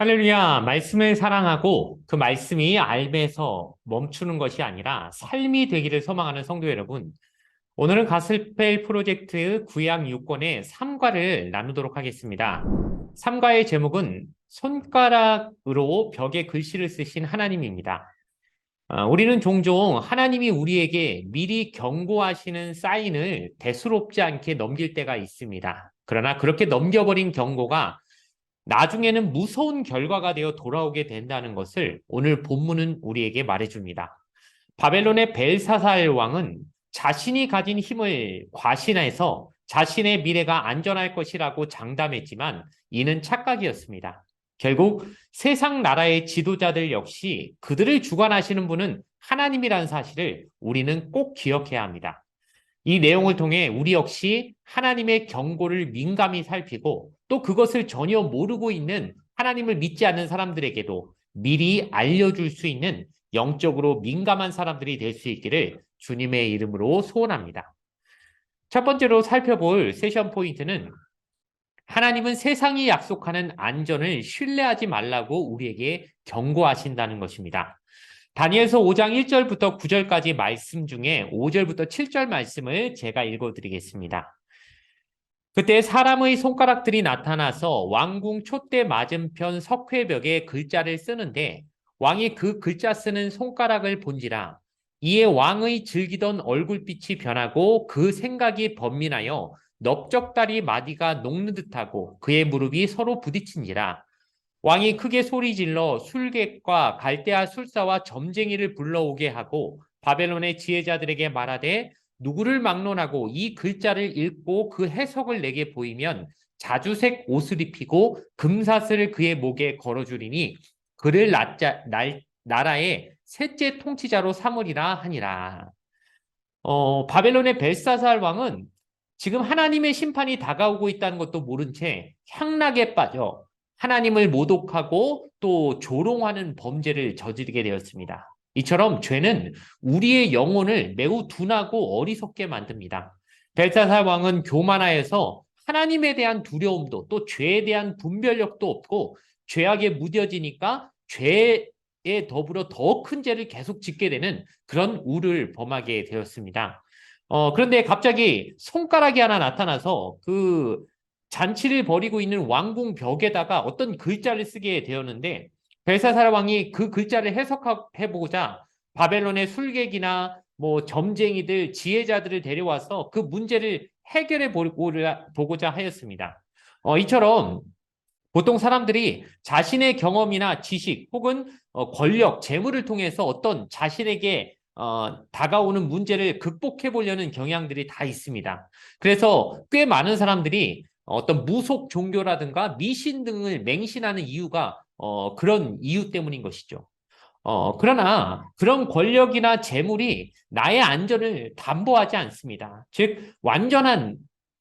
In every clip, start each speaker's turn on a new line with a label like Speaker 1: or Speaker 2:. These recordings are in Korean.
Speaker 1: 할렐루야, 말씀을 사랑하고 그 말씀이 알배에서 멈추는 것이 아니라 삶이 되기를 소망하는 성도 여러분, 오늘은 가스펠 프로젝트 구약 6권의 3과를 나누도록 하겠습니다. 3과의 제목은 손가락으로 벽에 글씨를 쓰신 하나님입니다. 우리는 종종 하나님이 우리에게 미리 경고하시는 사인을 대수롭지 않게 넘길 때가 있습니다. 그러나 그렇게 넘겨버린 경고가 나중에는 무서운 결과가 되어 돌아오게 된다는 것을 오늘 본문은 우리에게 말해줍니다. 바벨론의 벨사살 왕은 자신이 가진 힘을 과신해서 자신의 미래가 안전할 것이라고 장담했지만 이는 착각이었습니다. 결국 세상 나라의 지도자들 역시 그들을 주관하시는 분은 하나님이라는 사실을 우리는 꼭 기억해야 합니다. 이 내용을 통해 우리 역시 하나님의 경고를 민감히 살피고 또 그것을 전혀 모르고 있는 하나님을 믿지 않는 사람들에게도 미리 알려줄 수 있는 영적으로 민감한 사람들이 될 수 있기를 주님의 이름으로 소원합니다. 첫 번째로 살펴볼 세션 포인트는 하나님은 세상이 약속하는 안전을 신뢰하지 말라고 우리에게 경고하신다는 것입니다. 다니엘서 5장 1절부터 9절까지 말씀 중에 5절부터 7절 말씀을 제가 읽어드리겠습니다. 그때 사람의 손가락들이 나타나서 왕궁 촛대 맞은편 석회벽에 글자를 쓰는데 왕이 그 글자 쓰는 손가락을 본지라 이에 왕의 즐기던 얼굴빛이 변하고 그 생각이 번민하여 넓적다리 마디가 녹는 듯하고 그의 무릎이 서로 부딪힌지라 왕이 크게 소리질러 술객과 갈대아 술사와 점쟁이를 불러오게 하고 바벨론의 지혜자들에게 말하되 누구를 막론하고 이 글자를 읽고 그 해석을 내게 보이면 자주색 옷을 입히고 금사슬을 그의 목에 걸어주리니 그를 나라의 셋째 통치자로 삼으리라 하니라. 바벨론의 벨사살 왕은 지금 하나님의 심판이 다가오고 있다는 것도 모른 채 향락에 빠져 하나님을 모독하고 또 조롱하는 범죄를 저지르게 되었습니다. 이처럼 죄는 우리의 영혼을 매우 둔하고 어리석게 만듭니다. 벨사살 왕은 교만하여서 하나님에 대한 두려움도 또 죄에 대한 분별력도 없고 죄악에 무뎌지니까 죄에 더불어 더 큰 죄를 계속 짓게 되는 그런 우를 범하게 되었습니다. 그런데 갑자기 손가락이 하나 나타나서 그 잔치를 벌이고 있는 왕궁 벽에다가 어떤 글자를 쓰게 되었는데 벨사살 왕이 그 글자를 해석해보고자 바벨론의 술객이나 뭐 점쟁이들, 지혜자들을 데려와서 그 문제를 해결해 보고자 하였습니다. 이처럼 보통 사람들이 자신의 경험이나 지식 혹은 권력, 재물을 통해서 어떤 자신에게 다가오는 문제를 극복해 보려는 경향들이 다 있습니다. 그래서 꽤 많은 사람들이 어떤 무속 종교라든가 미신 등을 맹신하는 이유가 그런 이유 때문인 것이죠. 그러나 그런 권력이나 재물이 나의 안전을 담보하지 않습니다. 즉, 완전한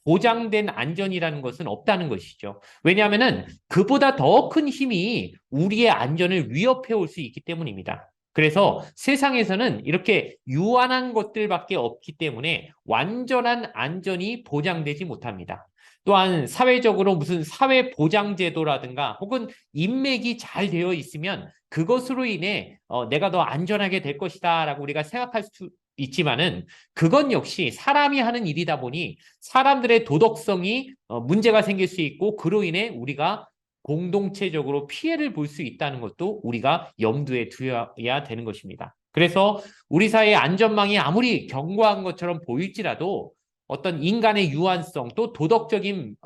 Speaker 1: 보장된 안전이라는 것은 없다는 것이죠. 왜냐하면 그보다 더 큰 힘이 우리의 안전을 위협해 올 수 있기 때문입니다. 그래서 세상에서는 이렇게 유한한 것들밖에 없기 때문에 완전한 안전이 보장되지 못합니다. 또한 사회적으로 무슨 사회보장제도라든가 혹은 인맥이 잘 되어 있으면 그것으로 인해 내가 더 안전하게 될 것이다 라고 우리가 생각할 수 있지만은 그건 역시 사람이 하는 일이다 보니 사람들의 도덕성이 문제가 생길 수 있고 그로 인해 우리가 공동체적으로 피해를 볼 수 있다는 것도 우리가 염두에 두어야 되는 것입니다. 그래서 우리 사회의 안전망이 아무리 견고한 것처럼 보일지라도 어떤 인간의 유한성 또 도덕적인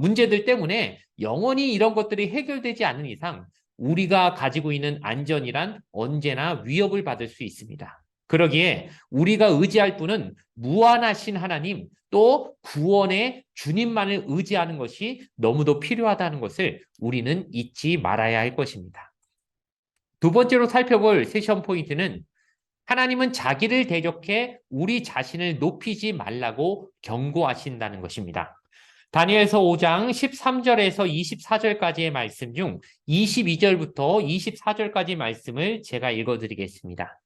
Speaker 1: 문제들 때문에 영원히 이런 것들이 해결되지 않는 이상 우리가 가지고 있는 안전이란 언제나 위협을 받을 수 있습니다. 그러기에 우리가 의지할 분은 무한하신 하나님 또 구원의 주님만을 의지하는 것이 너무도 필요하다는 것을 우리는 잊지 말아야 할 것입니다. 두 번째로 살펴볼 세션 포인트는 하나님은 자기를 대적해 우리 자신을 높이지 말라고 경고하신다는 것입니다. 다니엘서 5장 13절에서 24절까지의 말씀 중 22절부터 24절까지 말씀을 제가 읽어드리겠습니다.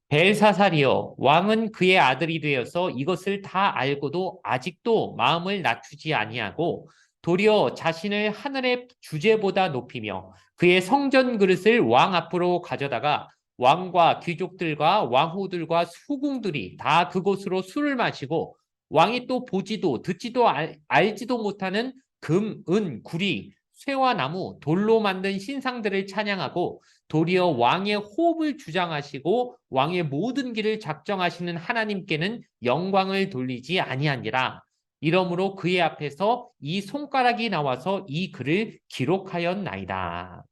Speaker 1: 벨사살이여 왕은 그의 아들이 되어서 이것을 다 알고도 아직도 마음을 낮추지 아니하고 도리어 자신을 하늘의 주제보다 높이며 그의 성전 그릇을 왕 앞으로 가져다가 왕과 귀족들과 왕후들과 수궁들이 다 그곳으로 술을 마시고 왕이 또 보지도 듣지도 알지도 못하는 금, 은, 구리, 쇠와 나무, 돌로 만든 신상들을 찬양하고 도리어 왕의 호흡을 주장하시고 왕의 모든 길을 작정하시는 하나님께는 영광을 돌리지 아니하니라. 이러므로 그의 앞에서 이 손가락이 나와서 이 글을 기록하였나이다.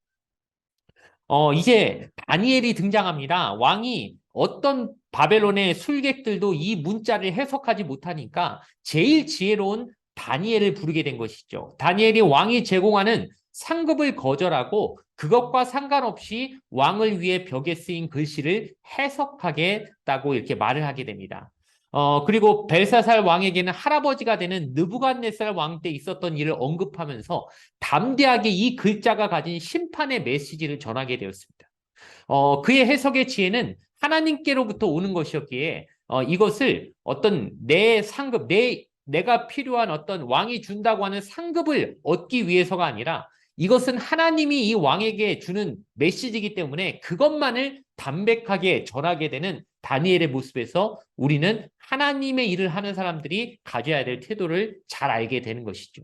Speaker 1: 이제 다니엘이 등장합니다. 왕이 어떤 바벨론의 술객들도 이 문자를 해석하지 못하니까 제일 지혜로운 다니엘을 부르게 된 것이죠. 다니엘이 왕이 제공하는 상급을 거절하고 그것과 상관없이 왕을 위해 벽에 쓰인 글씨를 해석하겠다고 이렇게 말을 하게 됩니다. 그리고 벨사살 왕에게는 할아버지가 되는 느부갓네살 왕 때 있었던 일을 언급하면서 담대하게 이 글자가 가진 심판의 메시지를 전하게 되었습니다. 그의 해석의 지혜는 하나님께로부터 오는 것이었기에 이것을 어떤 내 상급, 내가 필요한 어떤 왕이 준다고 하는 상급을 얻기 위해서가 아니라 이것은 하나님이 이 왕에게 주는 메시지이기 때문에 그것만을 담백하게 전하게 되는 다니엘의 모습에서 우리는 하나님의 일을 하는 사람들이 가져야 될 태도를 잘 알게 되는 것이죠.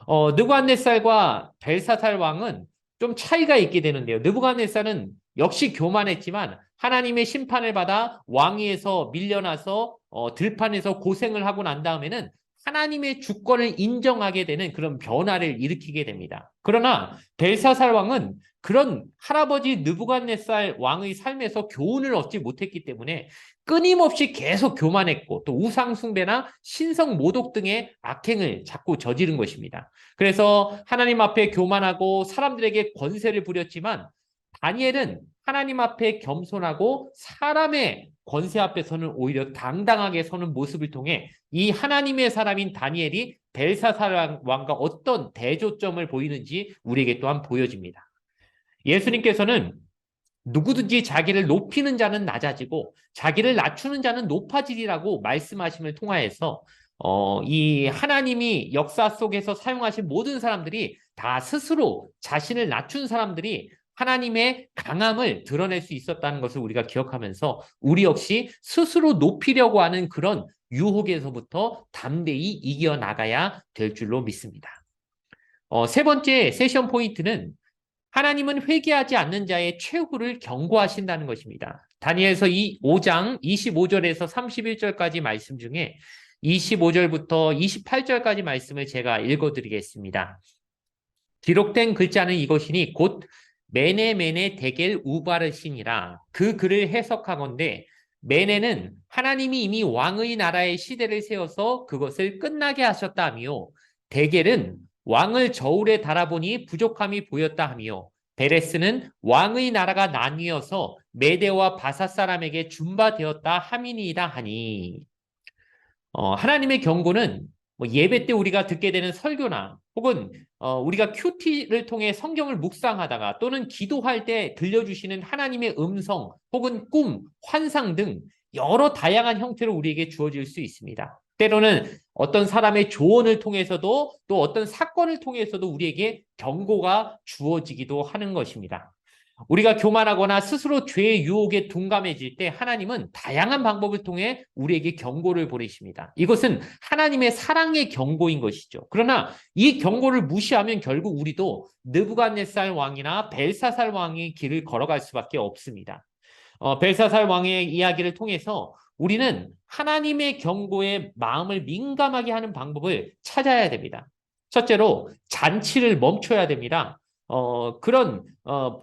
Speaker 1: 느부갓네살과 벨사살 왕은 좀 차이가 있게 되는데요. 느부갓네살은 역시 교만했지만 하나님의 심판을 받아 왕위에서 밀려나서 들판에서 고생을 하고 난 다음에는 하나님의 주권을 인정하게 되는 그런 변화를 일으키게 됩니다. 그러나 벨사살 왕은 그런 할아버지 느부갓네살 왕의 삶에서 교훈을 얻지 못했기 때문에 끊임없이 계속 교만했고 또 우상 숭배나 신성 모독 등의 악행을 자꾸 저지른 것입니다. 그래서 하나님 앞에 교만하고 사람들에게 권세를 부렸지만 다니엘은 하나님 앞에 겸손하고 사람의 권세 앞에서는 오히려 당당하게 서는 모습을 통해 이 하나님의 사람인 다니엘이 벨사살 왕과 어떤 대조점을 보이는지 우리에게 또한 보여집니다. 예수님께서는 누구든지 자기를 높이는 자는 낮아지고 자기를 낮추는 자는 높아지리라고 말씀하심을 통하여서 이 하나님이 역사 속에서 사용하신 모든 사람들이 다 스스로 자신을 낮춘 사람들이 하나님의 강함을 드러낼 수 있었다는 것을 우리가 기억하면서 우리 역시 스스로 높이려고 하는 그런 유혹에서부터 담대히 이겨나가야 될 줄로 믿습니다. 세 번째 세션 포인트는 하나님은 회개하지 않는 자의 최후를 경고하신다는 것입니다. 다니엘서 5장 25절에서 31절까지 말씀 중에 25절부터 28절까지 말씀을 제가 읽어드리겠습니다. 기록된 글자는 이것이니 곧 메네 데겔 우바르시니라. 그 글을 해석하건대 메네는 하나님이 이미 왕의 나라의 시대를 세워서 그것을 끝나게 하셨다 하며 데겔은 왕을 저울에 달아보니 부족함이 보였다 하며 베레스는 왕의 나라가 나뉘어서 메대와 바사 사람에게 준바되었다 함이니이다 하니 하나님의 경고는 뭐 예배 때 우리가 듣게 되는 설교나 혹은 우리가 큐티를 통해 성경을 묵상하다가 또는 기도할 때 들려주시는 하나님의 음성 혹은 꿈, 환상 등 여러 다양한 형태로 우리에게 주어질 수 있습니다. 때로는 어떤 사람의 조언을 통해서도 또 어떤 사건을 통해서도 우리에게 경고가 주어지기도 하는 것입니다. 우리가 교만하거나 스스로 죄의 유혹에 둔감해질 때 하나님은 다양한 방법을 통해 우리에게 경고를 보내십니다. 이것은 하나님의 사랑의 경고인 것이죠. 그러나 이 경고를 무시하면 결국 우리도 느부갓네살 왕이나 벨사살 왕의 길을 걸어갈 수밖에 없습니다. 벨사살 왕의 이야기를 통해서 우리는 하나님의 경고에 마음을 민감하게 하는 방법을 찾아야 됩니다. 첫째로 잔치를 멈춰야 됩니다. 그런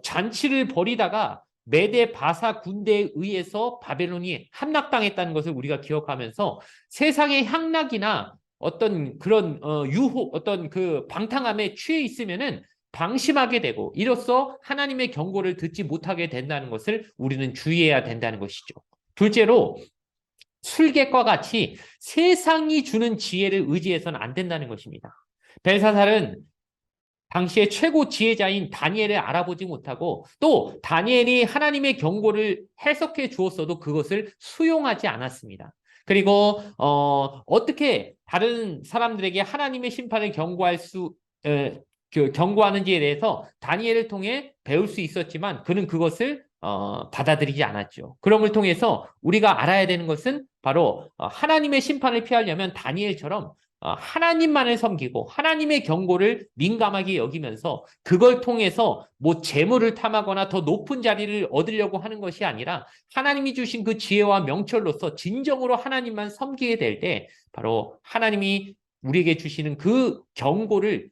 Speaker 1: 잔치를 벌이다가 메대 바사 군대에 의해서 바벨론이 함락당했다는 것을 우리가 기억하면서 세상의 향락이나 어떤 그런 유혹, 어떤 그 방탕함에 취해 있으면은 방심하게 되고 이로써 하나님의 경고를 듣지 못하게 된다는 것을 우리는 주의해야 된다는 것이죠. 둘째로 술객과 같이 세상이 주는 지혜를 의지해서는 안 된다는 것입니다. 벨사살은 당시의 최고 지혜자인 다니엘을 알아보지 못하고 또 다니엘이 하나님의 경고를 해석해 주었어도 그것을 수용하지 않았습니다. 그리고 어떻게 다른 사람들에게 하나님의 심판을 경고하는지에 대해서 다니엘을 통해 배울 수 있었지만 그는 그것을 받아들이지 않았죠. 그럼을 통해서 우리가 알아야 되는 것은 바로 하나님의 심판을 피하려면 다니엘처럼 하나님만을 섬기고 하나님의 경고를 민감하게 여기면서 그걸 통해서 뭐 재물을 탐하거나 더 높은 자리를 얻으려고 하는 것이 아니라 하나님이 주신 그 지혜와 명철로서 진정으로 하나님만 섬기게 될 때 바로 하나님이 우리에게 주시는 그 경고를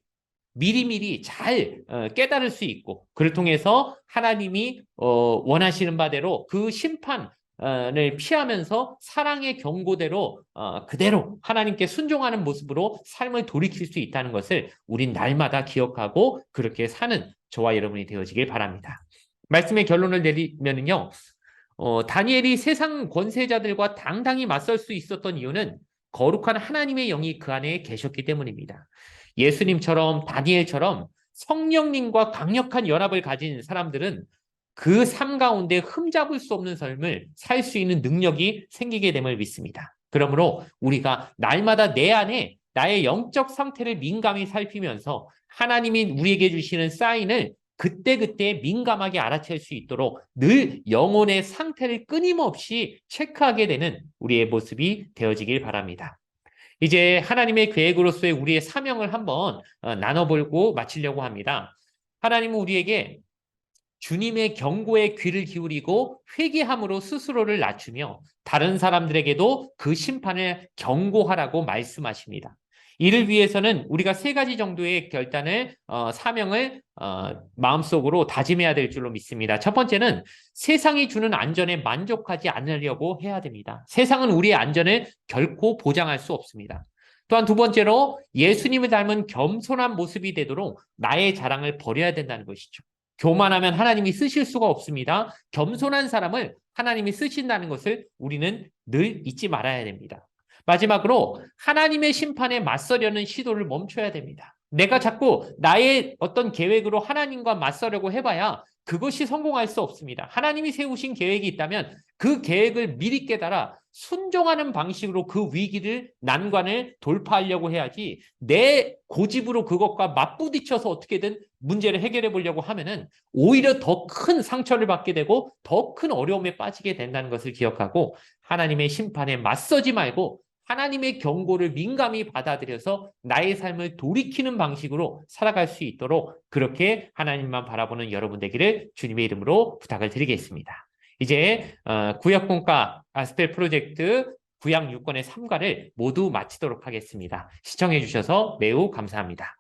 Speaker 1: 미리미리 잘 깨달을 수 있고 그를 통해서 하나님이 원하시는 바대로 그 심판을 피하면서 사랑의 경고대로 그대로 하나님께 순종하는 모습으로 삶을 돌이킬 수 있다는 것을 우린 날마다 기억하고 그렇게 사는 저와 여러분이 되어지길 바랍니다. 말씀의 결론을 내리면요, 다니엘이 세상 권세자들과 당당히 맞설 수 있었던 이유는 거룩한 하나님의 영이 그 안에 계셨기 때문입니다. 예수님처럼 다니엘처럼 성령님과 강력한 연합을 가진 사람들은 그 삶 가운데 흠잡을 수 없는 삶을 살 수 있는 능력이 생기게 됨을 믿습니다. 그러므로 우리가 날마다 내 안에 나의 영적 상태를 민감히 살피면서 하나님이 우리에게 주시는 사인을 그때그때 민감하게 알아챌 수 있도록 늘 영혼의 상태를 끊임없이 체크하게 되는 우리의 모습이 되어지길 바랍니다. 이제 하나님의 계획으로서의 우리의 사명을 한번 나눠보고 마치려고 합니다. 하나님은 우리에게 주님의 경고에 귀를 기울이고 회개함으로 스스로를 낮추며 다른 사람들에게도 그 심판을 경고하라고 말씀하십니다. 이를 위해서는 우리가 세 가지 정도의 사명을 마음속으로 다짐해야 될 줄로 믿습니다. 첫 번째는 세상이 주는 안전에 만족하지 않으려고 해야 됩니다. 세상은 우리의 안전을 결코 보장할 수 없습니다. 또한 두 번째로 예수님을 닮은 겸손한 모습이 되도록 나의 자랑을 버려야 된다는 것이죠. 교만하면 하나님이 쓰실 수가 없습니다. 겸손한 사람을 하나님이 쓰신다는 것을 우리는 늘 잊지 말아야 됩니다. 마지막으로 하나님의 심판에 맞서려는 시도를 멈춰야 됩니다. 내가 자꾸 나의 어떤 계획으로 하나님과 맞서려고 해봐야 그것이 성공할 수 없습니다. 하나님이 세우신 계획이 있다면 그 계획을 미리 깨달아 순종하는 방식으로 그 위기를, 난관을 돌파하려고 해야지 내 고집으로 그것과 맞부딪혀서 어떻게든 문제를 해결해 보려고 하면은 오히려 더 큰 상처를 받게 되고 더 큰 어려움에 빠지게 된다는 것을 기억하고 하나님의 심판에 맞서지 말고 하나님의 경고를 민감히 받아들여서 나의 삶을 돌이키는 방식으로 살아갈 수 있도록 그렇게 하나님만 바라보는 여러분 되기를 주님의 이름으로 부탁을 드리겠습니다. 이제 구약공과 가스펠 프로젝트 구약 6권의 3과를 모두 마치도록 하겠습니다. 시청해 주셔서 매우 감사합니다.